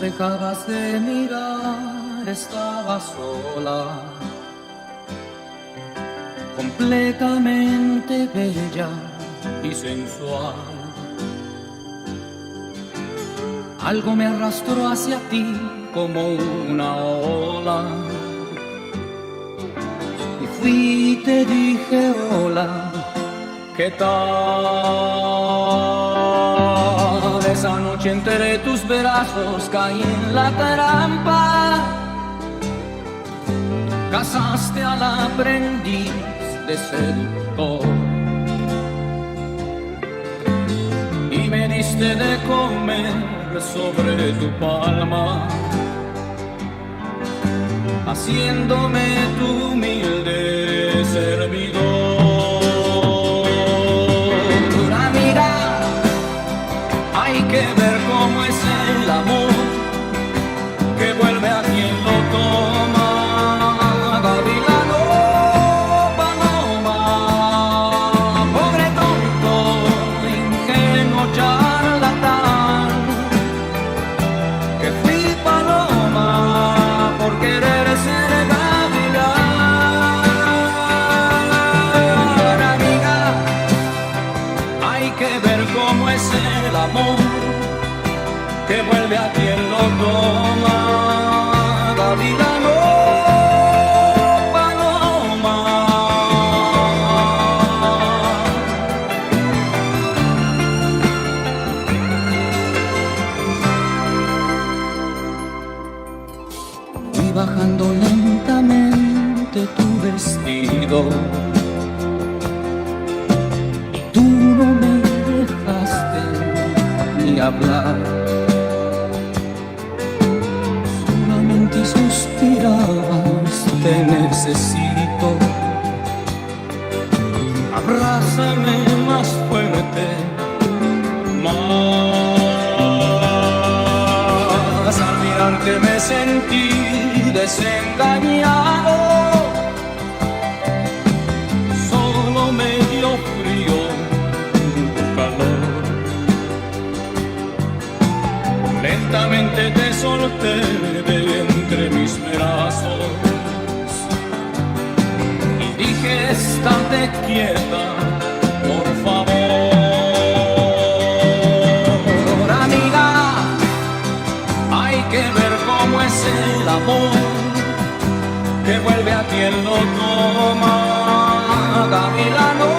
dejabas de mirar, estaba sola, completamente bella y sensual. Algo me arrastró hacia ti como una ola, y fui y te dije hola, ¿qué tal? Esa noche entre tus brazos caí en la trampa, cazaste al aprendiz de seductor y me diste de comer sobre tu palma, haciéndome tu humilde servidor. Amiga, hay que ver cómo es el amor que vuelve a quien lo toma. Gavilano, paloma, pobre tonto, ingenuo charlatán, que fui paloma por querer ser gavilán. Amiga, hay que ver cómo es el amor que vuelve a quien lo toma. Gavilano, paloma. Fui bajando lentamente tu vestido y tú no me dejaste ni hablar. Solamente suspirabas, te necesito. Abrázame más fuerte, más. Al mirarte me sentí desengañado, solo me dio frío tu calor. Lentamente te solté de entre mis brazos y dije, estate quieta, por favor. Amiga, hay que ver cómo es el amor que vuelve a quien lo toma. Gavilano,